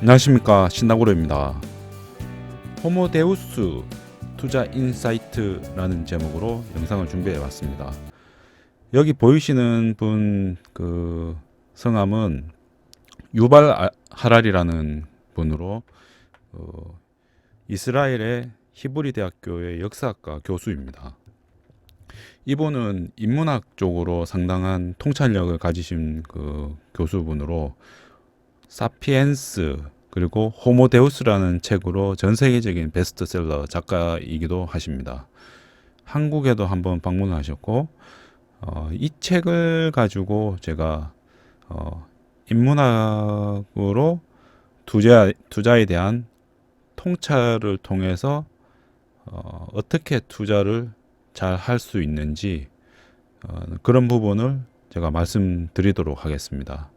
안녕하십니까, 신나고로입니다. 호모데우스 투자 인사이트라는 제목으로 영상을 준비해 왔습니다. 여기 보이시는 분 그 성함은 유발 하랄이라는 분으로 이스라엘의 히브리 대학교의 역사학과 교수입니다. 이분은 인문학 쪽으로 상당한 통찰력을 가지신 그 교수분으로 사피엔스 그리고 호모데우스라는 책으로 전 세계적인 베스트셀러 작가이기도 하십니다. 한국에도 한번 방문하셨고 이 책을 가지고 제가 인문학으로 투자에 대한 통찰을 통해서 어떻게 투자를 잘 할 수 있는지 그런 부분을 제가 말씀드리도록 하겠습니다.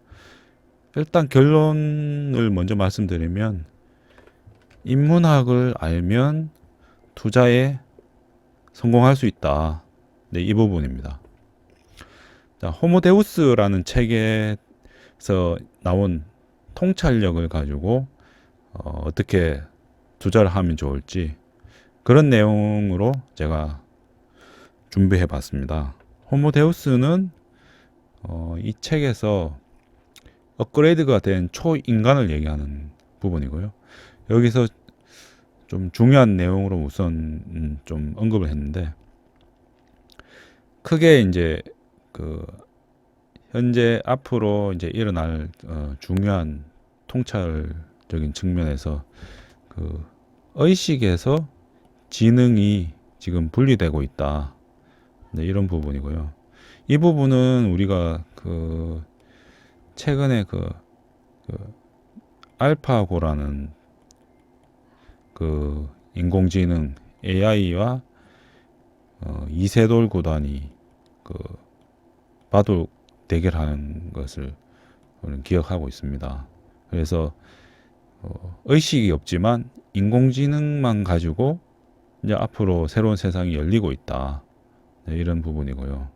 일단 결론을 먼저 말씀드리면 인문학을 알면 투자에 성공할 수 있다. 네, 이 부분입니다. 자, 호모데우스라는 책에서 나온 통찰력을 가지고 어떻게 투자를 하면 좋을지 그런 내용으로 제가 준비해 봤습니다. 호모데우스는 이 책에서 업그레이드가 된 초인간을 얘기하는 부분이고요. 여기서 좀 중요한 내용으로 우선 좀 언급을 했는데, 크게 이제 그 현재 앞으로 이제 일어날 중요한 통찰적인 측면에서 그 의식에서 지능이 지금 분리되고 있다. 네, 이런 부분이고요. 이 부분은 우리가 그 최근에 그 알파고라는 그 인공지능 AI와 이세돌 구단이 그 바둑 대결하는 것을 우리는 기억하고 있습니다. 그래서 의식이 없지만 인공지능만 가지고 이제 앞으로 새로운 세상이 열리고 있다. 네, 이런 부분이고요.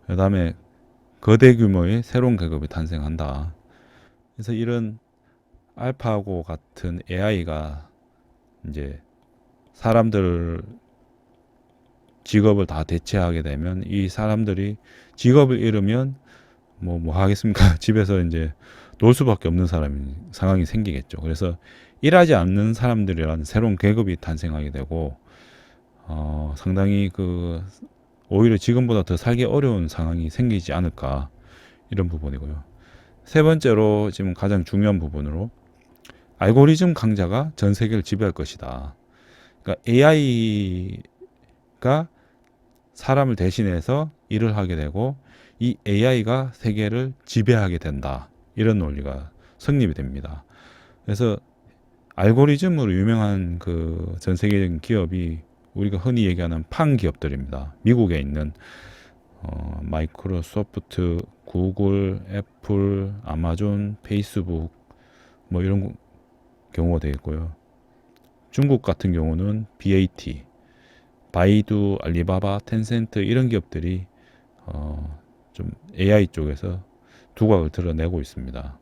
그 다음에 거대 규모의 새로운 계급이 탄생한다. 그래서 이런 알파고 같은 AI가 이제 사람들 직업을 다 대체하게 되면 이 사람들이 직업을 잃으면 뭐 하겠습니까? 집에서 이제 놀 수밖에 없는 상황이 생기겠죠. 그래서 일하지 않는 사람들이라는 새로운 계급이 탄생하게 되고 상당히 그 오히려 지금보다 더 살기 어려운 상황이 생기지 않을까 이런 부분이고요. 세 번째로 지금 가장 중요한 부분으로 알고리즘 강자가 전 세계를 지배할 것이다. 그러니까 AI가 사람을 대신해서 일을 하게 되고 이 AI가 세계를 지배하게 된다. 이런 논리가 성립이 됩니다. 그래서 알고리즘으로 유명한 그 전 세계적인 기업이 우리가 흔히 얘기하는 팡 기업들입니다. 미국에 있는 마이크로소프트, 구글, 애플, 아마존, 페이스북 뭐 이런 경우가 되겠고요. 중국 같은 경우는 BAT, 바이두, 알리바바, 텐센트 이런 기업들이 좀 AI 쪽에서 두각을 드러내고 있습니다.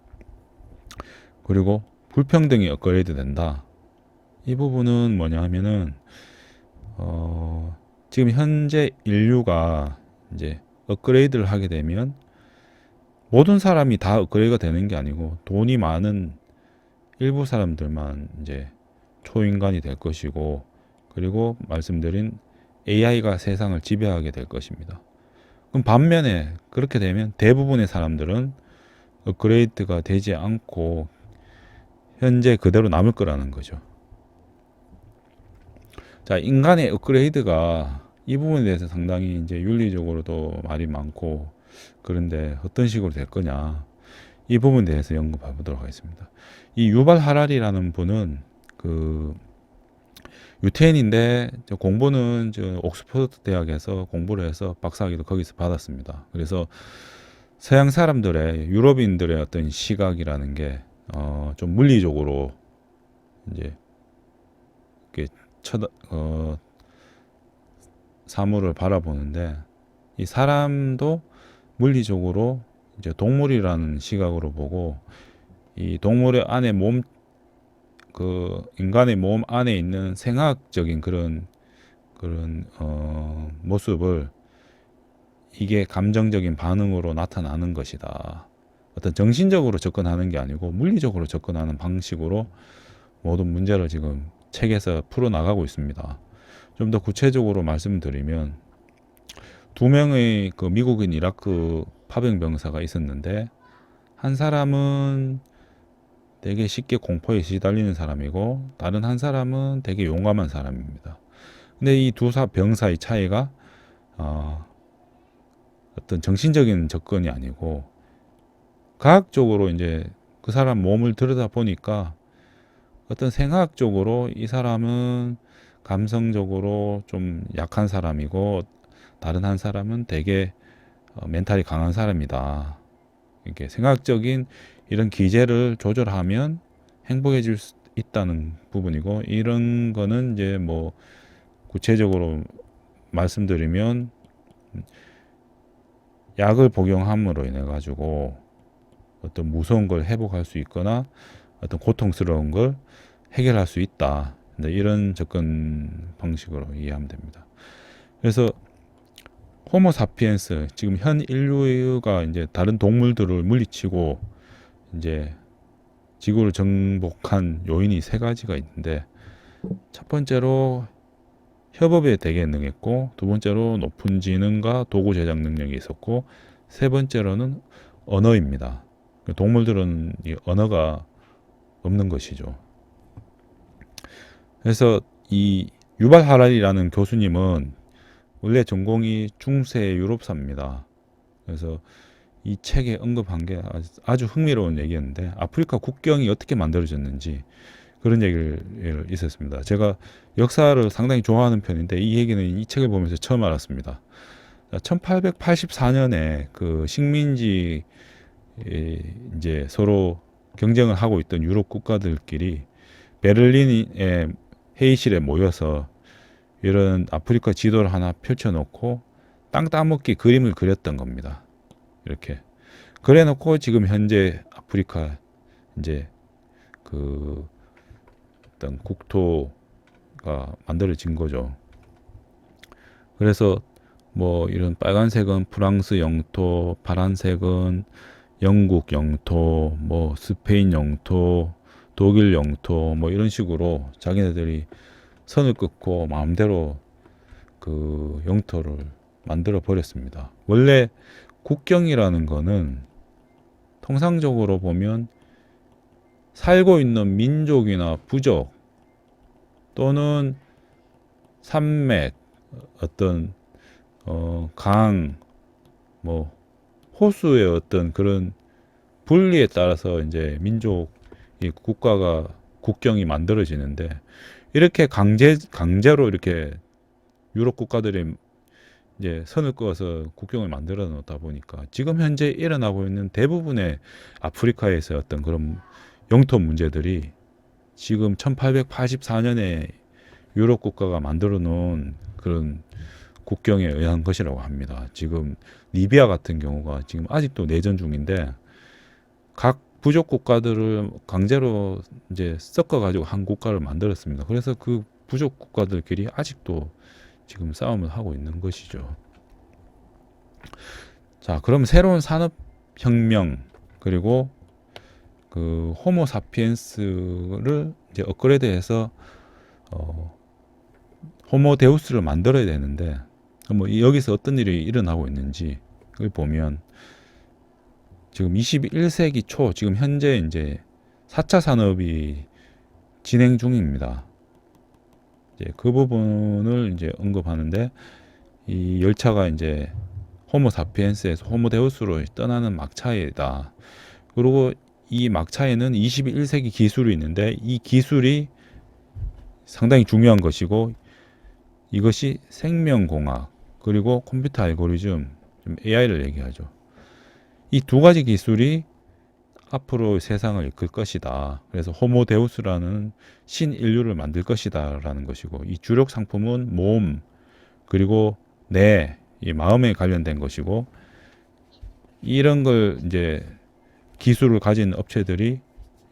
그리고 불평등이 업그레이드 된다. 이 부분은 뭐냐 하면은 지금 현재 인류가 이제 업그레이드를 하게 되면 모든 사람이 다 업그레이드가 되는 게 아니고 돈이 많은 일부 사람들만 이제 초인간이 될 것이고, 그리고 말씀드린 AI가 세상을 지배하게 될 것입니다. 그럼 반면에 그렇게 되면 대부분의 사람들은 업그레이드가 되지 않고 현재 그대로 남을 거라는 거죠. 자, 인간의 업그레이드가 이 부분에 대해서 상당히 이제 윤리적으로도 말이 많고, 그런데 어떤 식으로 될 거냐, 이 부분에 대해서 언급해 보도록 하겠습니다. 이 유발 하랄이라는 분은 그 유태인인데 공부는 저 옥스퍼드 대학에서 공부를 해서 박사학위도 거기서 받았습니다. 그래서 서양 사람들의, 유럽인들의 어떤 시각이라는 게 좀 물리적으로 이제 이렇게 사물을 바라보는데, 이 사람도 물리적으로 이제 동물이라는 시각으로 보고 이 동물의 안에 인간의 몸 안에 있는 생화학적인 그런 모습을 이게 감정적인 반응으로 나타나는 것이다. 어떤 정신적으로 접근하는 게 아니고 물리적으로 접근하는 방식으로 모든 문제를 지금 책에서 풀어나가고 있습니다. 좀 더 구체적으로 말씀드리면 두 명의 그 미국인 이라크 파병 병사가 있었는데 한 사람은 되게 쉽게 공포에 시달리는 사람이고 다른 한 사람은 되게 용감한 사람입니다. 근데 이 두 병사의 차이가 어떤 정신적인 접근이 아니고 과학적으로 이제 그 사람 몸을 들여다 보니까 어떤 생학적으로 이 사람은 감성적으로 좀 약한 사람이고 다른 한 사람은 되게 멘탈이 강한 사람이다. 이렇게 생학적인 이런 기제를 조절하면 행복해질 수 있다는 부분이고 이런 거는 이제 뭐 구체적으로 말씀드리면 약을 복용함으로 인해 가지고 어떤 무서운 걸 회복할 수 있거나 어떤 고통스러운 걸 해결할 수 있다. 이런 접근 방식으로 이해하면 됩니다. 그래서 호모 사피엔스 지금 현 인류가 이제 다른 동물들을 물리치고 이제 지구를 정복한 요인이 세 가지가 있는데 첫 번째로 협업에 되게 능했고 두 번째로 높은 지능과 도구 제작 능력이 있었고 세 번째로는 언어입니다. 동물들은 이 언어가 없는 것이죠. 그래서 이 유발 하라리라는 교수님은 원래 전공이 중세 유럽사입니다. 그래서 이 책에 언급한 게 아주 흥미로운 얘기였는데 아프리카 국경이 어떻게 만들어졌는지 그런 얘기를 있었습니다. 제가 역사를 상당히 좋아하는 편인데 이 얘기는 이 책을 보면서 처음 알았습니다. 1884년에 그 식민지 이제 서로 경쟁을 하고 있던 유럽 국가들끼리 베를린의 회의실에 모여서 이런 아프리카 지도를 하나 펼쳐놓고 땅 따먹기 그림을 그렸던 겁니다. 이렇게 그래놓고 지금 현재 아프리카 이제 그 어떤 국토가 만들어진 거죠. 그래서 뭐 이런 빨간색은 프랑스 영토, 파란색은 영국 영토, 뭐 스페인 영토, 독일 영토, 뭐 이런 식으로 자기네들이 선을 긋고 마음대로 그 영토를 만들어 버렸습니다. 원래 국경이라는 거는 통상적으로 보면 살고 있는 민족이나 부족 또는 산맥, 어떤 강, 뭐 호수의 어떤 그런 분리에 따라서 이제 민족이 국가가 국경이 만들어지는데 이렇게 강제로 이렇게 유럽 국가들이 이제 선을 그어서 국경을 만들어 놓다 보니까 지금 현재 일어나고 있는 대부분의 아프리카에서 어떤 그런 영토 문제들이 지금 1884년에 유럽 국가가 만들어 놓은 그런 국경에 의한 것이라고 합니다. 지금 리비아 같은 경우가 지금 아직도 내전 중인데 각 부족 국가들을 강제로 이제 섞어 가지고 한 국가를 만들었습니다. 그래서 그 부족 국가들끼리 아직도 지금 싸움을 하고 있는 것이죠. 자, 그럼 새로운 산업혁명 그리고 그 호모 사피엔스를 이제 업그레이드해서 호모 데우스를 만들어야 되는데 뭐 여기서 어떤 일이 일어나고 있는지 를 보면 지금 21세기 초 지금 현재 이제 4차 산업이 진행 중입니다. 이제 그 부분을 이제 언급하는데 이 열차가 이제 호모 사피엔스에서 호모 데우스로 떠나는 막차이다. 그리고 이 막차에는 21세기 기술이 있는데 이 기술이 상당히 중요한 것이고 이것이 생명공학 그리고 컴퓨터 알고리즘 AI를 얘기하죠. 이 두 가지 기술이 앞으로 세상을 이끌 것이다. 그래서 호모 데우스라는 신인류를 만들 것이다 라는 것이고 이 주력 상품은 몸 그리고 이 마음에 관련된 것이고 이런 걸 이제 기술을 가진 업체들이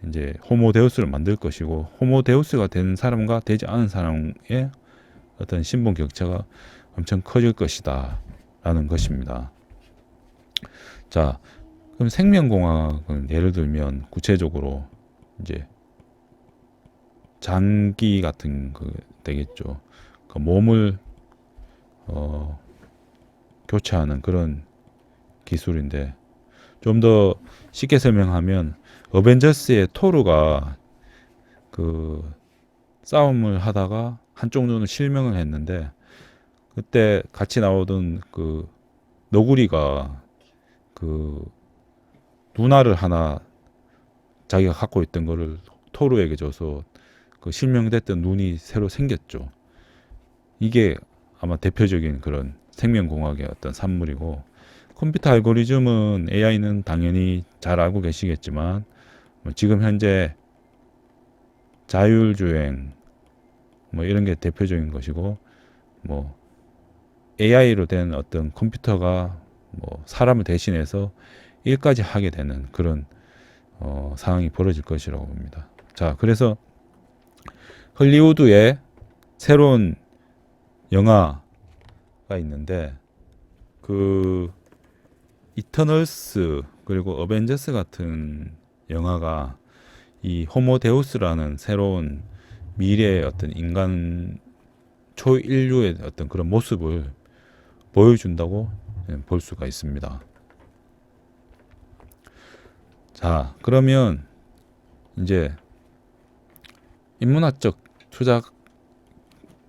이제 호모데우스를 만들 것이고, 호모데우스가 된 사람과 되지 않은 사람의 어떤 신분 격차가 엄청 커질 것이다 라는 것입니다. 자, 그럼 생명공학은 예를 들면 구체적으로 이제 장기 같은 그 되겠죠. 그 몸을 교체하는 그런 기술인데, 좀 더 쉽게 설명하면 어벤져스의 토르가 그 싸움을 하다가 한쪽 눈을 실명을 했는데, 그때 같이 나오던 그 너구리가 그 누나를 하나 자기가 갖고 있던 거를 토르에게 줘서 그 실명됐던 눈이 새로 생겼죠. 이게 아마 대표적인 그런 생명공학의 어떤 산물이고, 컴퓨터 알고리즘은 AI는 당연히 잘 알고 계시겠지만 지금 현재 자율주행 뭐 이런 게 대표적인 것이고, 뭐 AI로 된 어떤 컴퓨터가 뭐 사람을 대신해서 일까지 하게 되는 그런 상황이 벌어질 것이라고 봅니다. 자, 그래서 헐리우드에 새로운 영화가 있는데, 그 이터널스 그리고 어벤져스 같은 영화가 이 호모데우스라는 새로운 미래의 어떤 인간 초인류의 어떤 그런 모습을 보여준다고 볼 수가 있습니다. 자, 그러면 이제 인문학적 투자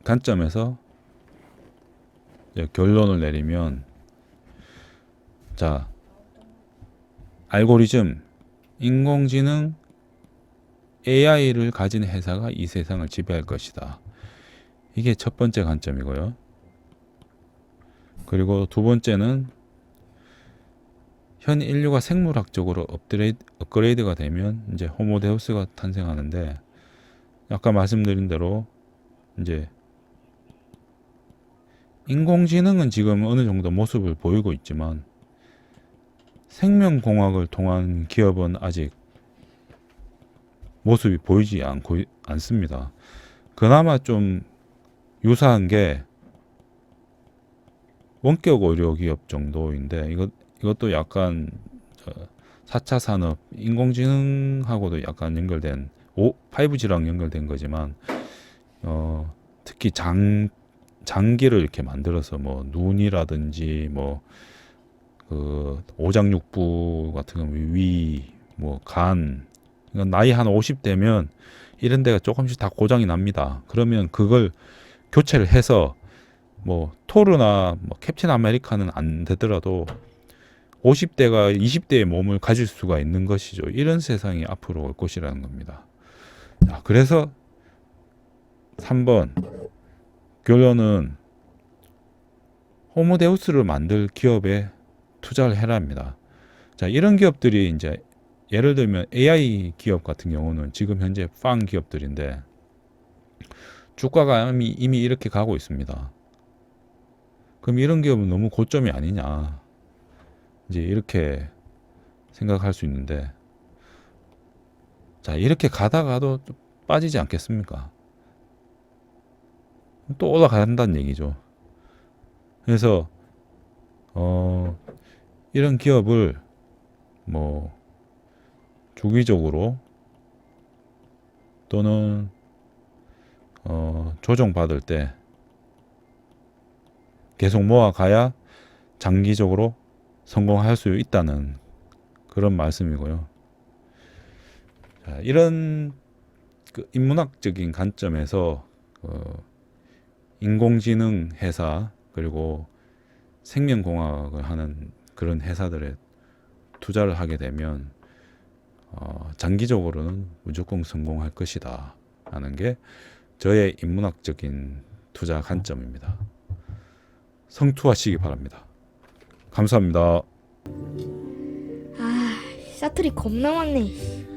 관점에서 결론을 내리면, 자, 알고리즘, 인공지능, AI를 가진 회사가 이 세상을 지배할 것이다. 이게 첫 번째 관점이고요. 그리고 두 번째는 현 인류가 생물학적으로 업그레이드가 되면 이제 호모데우스가 탄생하는데, 아까 말씀드린 대로 이제 인공지능은 지금 어느 정도 모습을 보이고 있지만 생명공학을 통한 기업은 아직 모습이 보이지 않습니다. 그나마 좀 유사한 게 원격 의료 기업 정도인데, 이것도 약간 4차 산업, 인공지능하고도 약간 연결된 5G랑 연결된 거지만, 특히 장기를 이렇게 만들어서 뭐 눈이라든지 뭐 그 오장육부 같은 거, 위, 뭐 간, 이건 나이 한 50대면 이런 데가 조금씩 다 고장이 납니다. 그러면 그걸 교체를 해서 뭐 토르나 뭐 캡틴 아메리카는 안 되더라도 50대가 20대의 몸을 가질 수가 있는 것이죠. 이런 세상이 앞으로 올 것이라는 겁니다. 자, 그래서 3번 결론은 호모데우스를 만들 기업에 투자를 해라 합니다. 자, 이런 기업들이 이제 예를 들면 AI 기업 같은 경우는 지금 현재 빵 기업들인데 주가가 이미 이렇게 가고 있습니다. 그럼 이런 기업은 너무 고점이 아니냐, 이제 이렇게 생각할 수 있는데, 자, 이렇게 가다가도 빠지지 않겠습니까? 또 올라간다는 얘기죠. 그래서 이런 기업을 뭐 주기적으로 또는 조정받을 때 계속 모아가야 장기적으로 성공할 수 있다는 그런 말씀이고요. 자, 이런 그 인문학적인 관점에서 인공지능 회사 그리고 생명공학을 하는 그런 회사들에 투자를 하게 되면 장기적으로는 무조건 성공할 것이다 라는 게 저의 인문학적인 투자 관점입니다. 성투하시기 바랍니다. 감사합니다. 아, 사투리 겁나 많네.